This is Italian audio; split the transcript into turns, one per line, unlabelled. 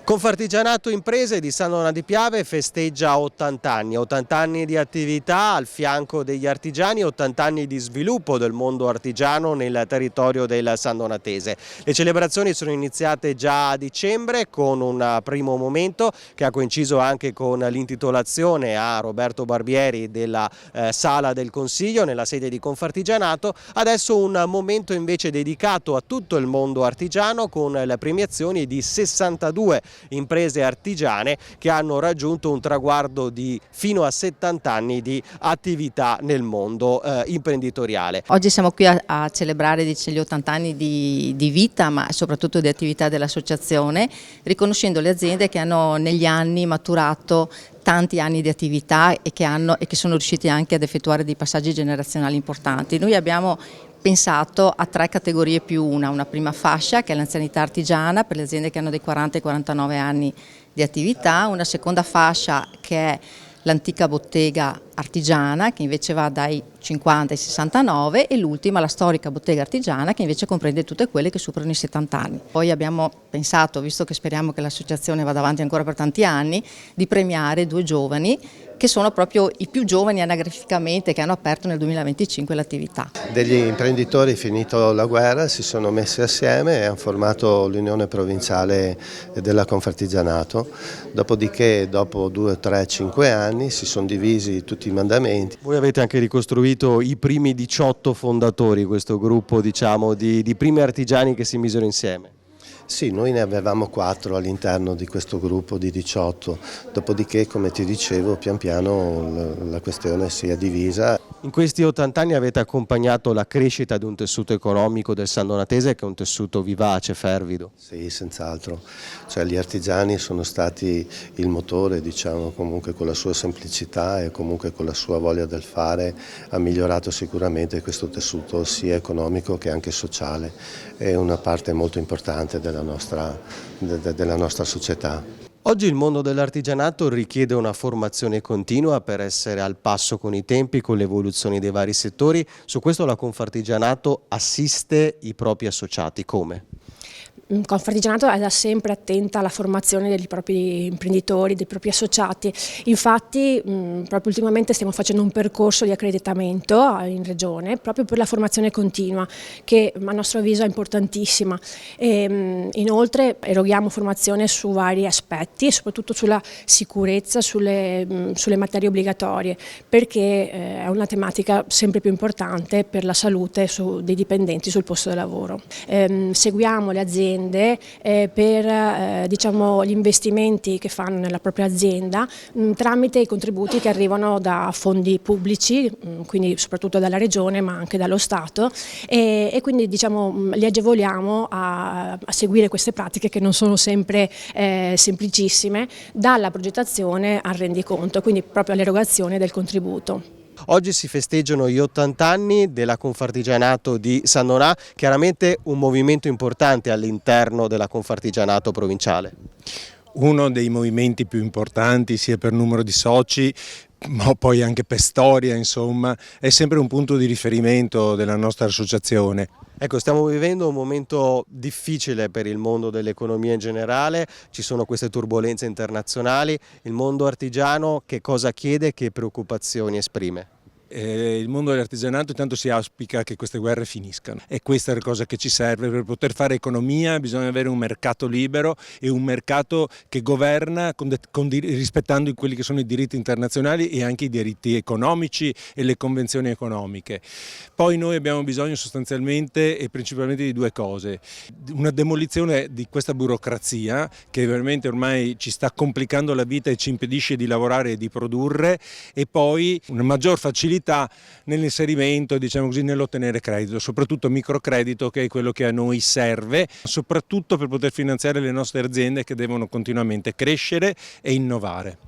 Confartigianato Imprese di San Donà di Piave festeggia 80 anni di attività al fianco degli artigiani, 80 anni di sviluppo del mondo artigiano nel territorio del San Donatese. Le celebrazioni sono iniziate già a dicembre con un primo momento che ha coinciso anche con l'intitolazione a Roberto Barbieri della Sala del Consiglio nella sede di Confartigianato. Adesso un momento invece dedicato a tutto il mondo artigiano con le premiazioni di 62 imprese artigiane che hanno raggiunto un traguardo di fino a 70 anni di attività nel mondo imprenditoriale.
Oggi siamo qui a celebrare gli 80 anni di vita, ma soprattutto di attività dell'associazione, riconoscendo le aziende che hanno negli anni maturato tanti anni di attività e che sono riusciti anche ad effettuare dei passaggi generazionali importanti. Noi abbiamo pensato a 3 categorie più una prima fascia che è l'anzianità artigiana per le aziende che hanno dai 40 ai 49 anni di attività, una seconda fascia che è l'antica bottega artigiana che invece va dai 50 ai 69 e l'ultima la storica bottega artigiana che invece comprende tutte quelle che superano i 70 anni. Poi abbiamo pensato, visto che speriamo che l'associazione vada avanti ancora per tanti anni, di premiare 2 giovani che sono proprio i più giovani anagraficamente che hanno aperto nel 2025 l'attività.
Degli imprenditori, finito la guerra, si sono messi assieme e hanno formato l'Unione Provinciale della Confartigianato, dopodiché dopo 2, 3, 5 anni si sono divisi tutti i mandamenti.
Voi avete anche ricostruito i primi 18 fondatori, questo gruppo di primi artigiani che si misero insieme.
Sì, noi ne avevamo 4 all'interno di questo gruppo di 18, dopodiché, come ti dicevo, pian piano la questione si è divisa.
In questi 80 anni avete accompagnato la crescita di un tessuto economico del San Donatese che è un tessuto vivace, fervido.
Sì, senz'altro. Cioè, gli artigiani sono stati il motore, diciamo, comunque con la sua semplicità e comunque con la sua voglia del fare ha migliorato sicuramente questo tessuto sia economico che anche sociale. È una parte molto importante della nostra società.
Oggi il mondo dell'artigianato richiede una formazione continua per essere al passo con i tempi, con le evoluzioni dei vari settori. Su questo la Confartigianato assiste i propri associati. Come?
Confartigianato è da sempre attenta alla formazione dei propri imprenditori, dei propri associati. Infatti proprio ultimamente stiamo facendo un percorso di accreditamento in regione proprio per la formazione continua che a nostro avviso è importantissima. Inoltre eroghiamo formazione su vari aspetti e soprattutto sulla sicurezza, sulle materie obbligatorie perché è una tematica sempre più importante per la salute dei dipendenti sul posto di lavoro. Seguiamo le aziende per diciamo, gli investimenti che fanno nella propria azienda tramite i contributi che arrivano da fondi pubblici, quindi soprattutto dalla regione ma anche dallo Stato e quindi diciamo, li agevoliamo a seguire queste pratiche che non sono sempre semplicissime dalla progettazione al rendiconto, quindi proprio all'erogazione del contributo.
Oggi si festeggiano gli 80 anni della Confartigianato di San Donà, chiaramente un movimento importante all'interno della Confartigianato provinciale.
Uno dei movimenti più importanti sia per numero di soci ma poi anche per storia, insomma, è sempre un punto di riferimento della nostra associazione.
Ecco, stiamo vivendo un momento difficile per il mondo dell'economia in generale, ci sono queste turbolenze internazionali, il mondo artigiano che cosa chiede, che preoccupazioni esprime?
Il mondo dell'artigianato intanto si auspica che queste guerre finiscano e questa è la cosa che ci serve per poter fare economia. Bisogna avere un mercato libero e un mercato che governa rispettando quelli che sono i diritti internazionali e anche i diritti economici e le convenzioni economiche. Poi noi abbiamo bisogno sostanzialmente e principalmente di 2 cose: una demolizione di questa burocrazia che veramente ormai ci sta complicando la vita e ci impedisce di lavorare e di produrre, e poi una maggior facilità nell'inserimento, diciamo così, nell'ottenere credito, soprattutto microcredito, che è quello che a noi serve, soprattutto per poter finanziare le nostre aziende che devono continuamente crescere e innovare.